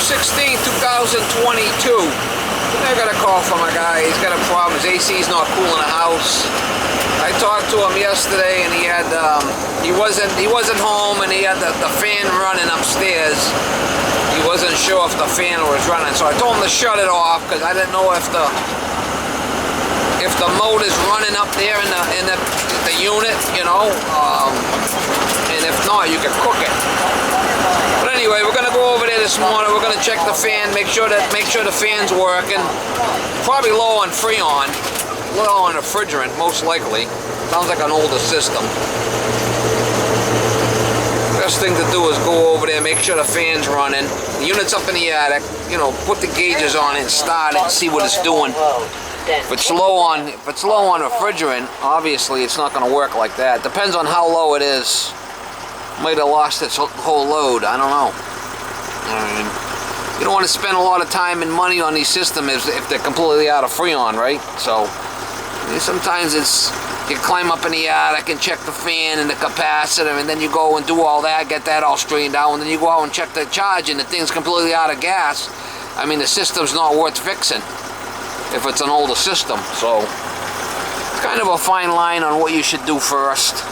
2/16/2022. I got a call from a guy. He's got a problem. His AC's not cool in the house. I talked to him yesterday, and he had he wasn't home, and he had the fan running upstairs. He wasn't sure if the fan was running, so I told him to shut it off because I didn't know if the motor's running up there in the unit, you know, and if not, you can cook it. But anyway, we're gonna go over there this morning. We're gonna check the fan, make sure the fan's working. Probably low on Freon, low on refrigerant, most likely. Sounds like an older system. Best thing to do is go over there, make sure the fan's running. The unit's up in the attic. You know, put the gauges on it and start it and see what it's doing. If it's low on refrigerant, obviously it's not going to work like that. Depends on how low it is. Might have lost its whole load. I don't know. You don't want to spend a lot of time and money on these systems if they're completely out of Freon, right? So sometimes you climb up in the attic and check the fan and the capacitor, and then you go and do all that, get that all straightened out, and then you go out and check the charge, and the thing's completely out of gas. I mean, the system's not worth fixing if it's an older system. So it's kind of a fine line on what you should do first.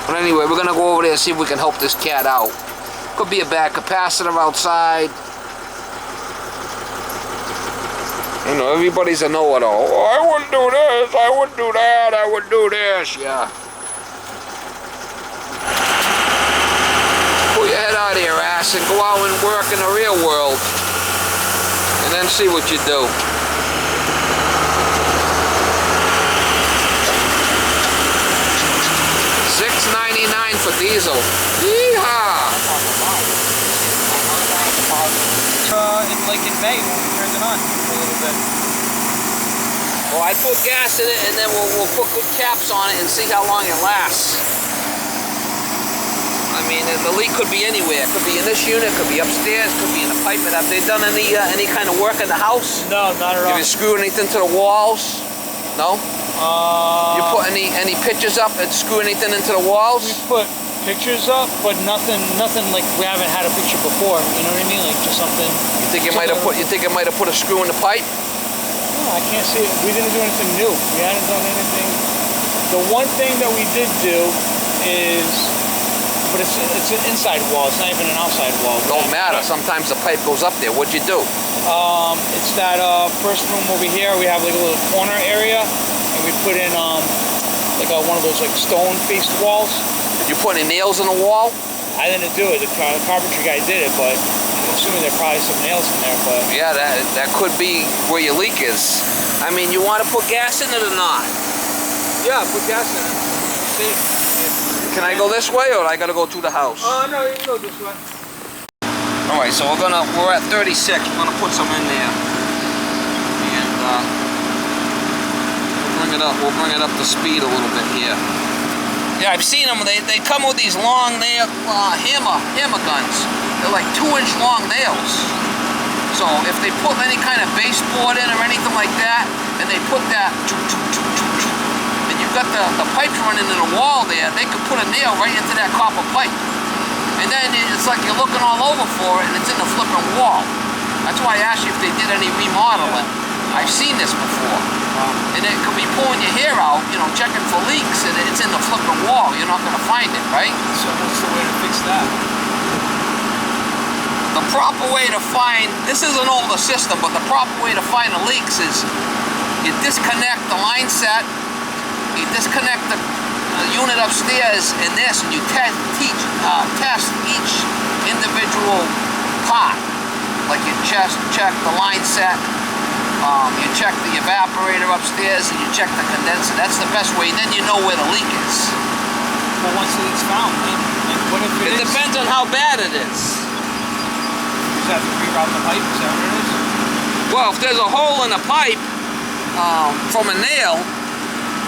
But anyway, we're gonna go over there and see if we can help this cat out. Could be a bad capacitor outside. You know, everybody's a know-it-all. Oh, I wouldn't do this, I wouldn't do that, I would do this. Yeah. Pull your head out of your ass and go out and work in the real world. And then see what you do. $6.99 for diesel. Yeehaw! In Lake in May when we turned it on for a little bit. Well, I put gas in it, and then we'll put good caps on it and see how long it lasts. I mean, the leak could be anywhere. It could be in this unit, could be upstairs, could be in the pipe. Have they done any kind of work in the house? No, not at all. Have you screwed anything to the walls? No? You put any pictures up and screw anything into the walls? We put pictures up, but nothing like we haven't had a picture before. You know what I mean? Like just something. You think it might have put a screw in the pipe? No, I can't see it. We didn't do anything new. We hadn't done anything. The one thing that we did do is, but it's an inside wall. It's not even an outside wall. Don't matter. Sometimes the pipe goes up there. What'd you do? It's that first room over here. We have like a little corner area, and we put in like one of those like stone-faced walls. Did you put any nails in the wall? I didn't do it. The carpentry guy did it, but I'm assuming there are probably some nails in there. But yeah, that could be where your leak is. I mean, you want to put gas in it or not? Yeah, put gas in it. See? Can I go this way, or I gotta go through the house? No, you can go this way. All right, so we're at 36. We're gonna put some in there, and we'll bring it up to speed a little bit here. Yeah, I've seen them. They come with these long nail hammer guns. They're like 2-inch long nails. So if they put any kind of baseboard in or anything like that, and they put that, and you've got the pipes running in the wall there, they could put a nail right into that copper pipe. And then it's like you're looking all over for it, and it's in the flipping wall. That's why I asked you if they did any remodeling. I've seen this before. And it could be pulling your hair out, you know, checking for leaks, and it's in the flipping wall. You're not going to find it, right? So what's the way to fix that? The proper way to find, this is an older system, but the proper way to find the leaks is you disconnect the line set, you disconnect the unit upstairs in this, and you test each individual part. Like you check the line set, you check the evaporator upstairs, and you check the condenser. That's the best way. Then you know where the leak is. Well, once the leak's found, then what if it depends on how bad it is. You just have to reroute the pipe, is that what it is? Well, if there's a hole in the pipe from a nail,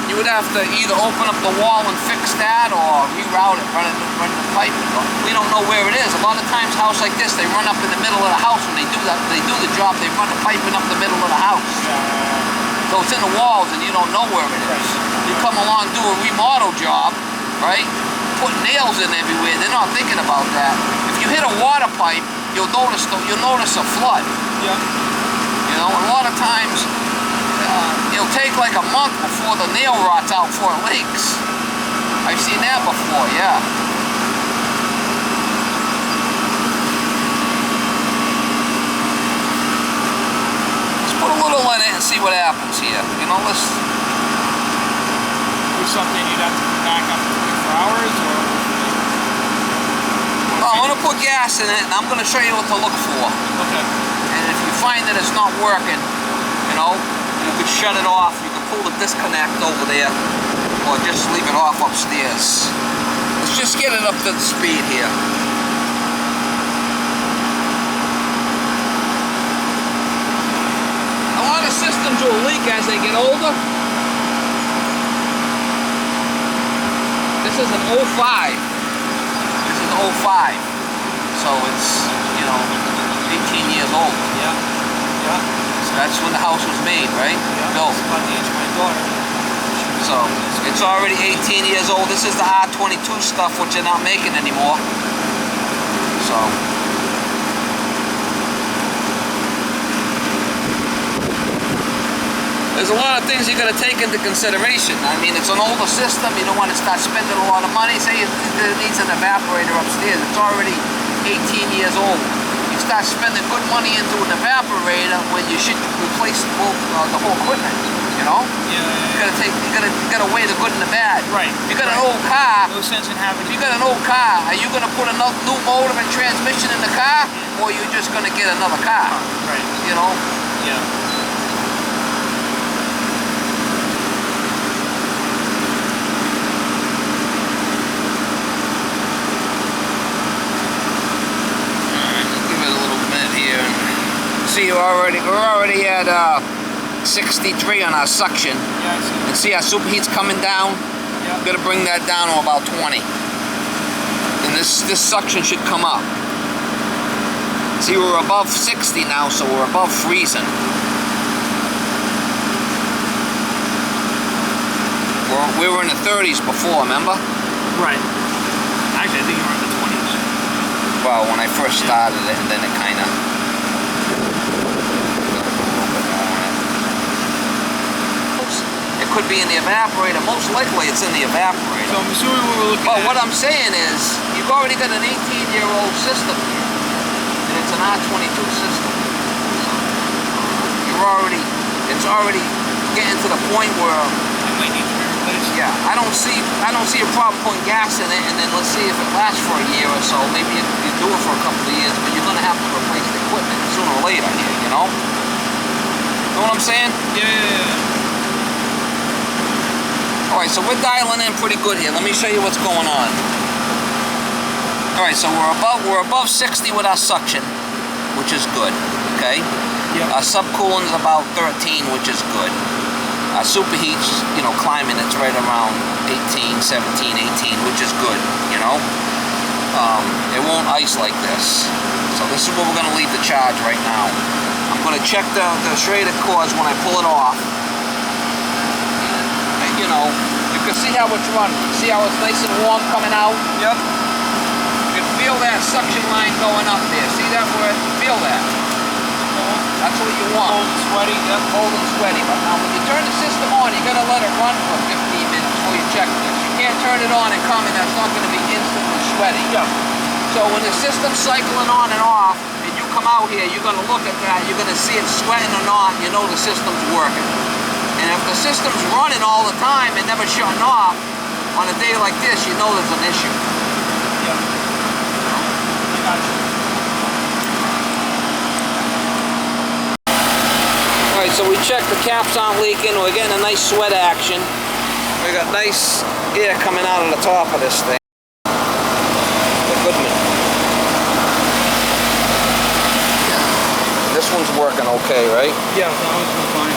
you would have to either open up the wall and fix that, or reroute it, run the pipe. We don't know where it is. A lot of times, a house like this, they run up in the middle of the house when they do that. They do the job. They run the piping up the middle of the house. So it's in the walls, and you don't know where it is. You come along, do a remodel job, right? Put nails in everywhere. They're not thinking about that. If you hit a water pipe, you'll notice a flood. Yeah. You know, a lot of times it'll take like a month before the nail rots out before it leaks. I've seen that before, yeah. Let's put a little in it and see what happens here. You know, let's... Is something you'd have to come back after 24 hours, or? I'm going to put gas in it, and I'm going to show you what to look for. Okay. And if you find that it's not working, you know, you could shut it off. You can pull the disconnect over there, or just leave it off upstairs. Let's just get it up to the speed here. A lot of systems will leak as they get older. This is an 05. This is 05. So it's, you know, 18 years old. Yeah. Yeah. So that's when the house was made, right? Yeah. Built. It's about the age of my daughter. So it's already 18 years old. This is the R22 stuff, which they're not making anymore. So. There's a lot of things you got to take into consideration. I mean, it's an older system. You don't want to start spending a lot of money. Say it needs an evaporator upstairs. It's already 18 years old. You start spending good money into an evaporator when you should replace the whole equipment. You know? Yeah. You gotta weigh the good and the bad. Right. You got an old car. No sense in having. If you got an old car, are you gonna put a new motor and transmission in the car, or are you just gonna get another car? Right. You know? Yeah. See, we're already at 63 on our suction. Yeah, I see. And see our superheat's coming down? Yeah. Got to bring that down to about 20. And this suction should come up. See, we're above 60 now, so we're above freezing. We were in the 30s before, remember? Right. Actually, I think you were in the 20s. Well, when I first started it, and then it kind of... It could be in the evaporator. Most likely it's in the evaporator. So I'm assuming we were looking But at... what I'm saying is, you've already got an 18-year-old system here. And it's an R22 system. It's already getting to the point where... It might need to be replaced. Yeah, I don't see a problem putting gas in it, and then let's see if it lasts for a year or so. Maybe you do it for a couple of years, but you're going to have to replace the equipment sooner or later here, you know? Know what I'm saying? Yeah. Alright, so we're dialing in pretty good here. Let me show you what's going on. Alright, so we're above 60 with our suction, which is good, okay? Yeah. Our subcooling is about 13, which is good. Our superheat's, you know, climbing. It's right around 18, 17, 18, which is good, you know? It won't ice like this. So this is where we're going to leave the charge right now. I'm going to check the Schrader cords when I pull it off. You know, you can see how it's running. See how it's nice and warm coming out? Yep. You can feel that suction line going up there. See that? Feel that? That's what you want. Cold and sweaty. Yep. Cold and sweaty. But now when you turn the system on, you got to let it run for 15 minutes before you check this. You can't turn it on and come, and that's not going to be instantly sweaty. Yeah. So when the system's cycling on and off, and you come out here, you're going to look at that. You're going to see it sweating or not. You know the system's working. And if the system's running all the time and never shutting off, on a day like this, you know there's an issue. Yeah. I got you. Alright, so we checked the caps aren't leaking. We're getting a nice sweat action. We got nice air coming out of the top of this thing. The Goodman. This one's working okay, right? Yeah, that one's been fine.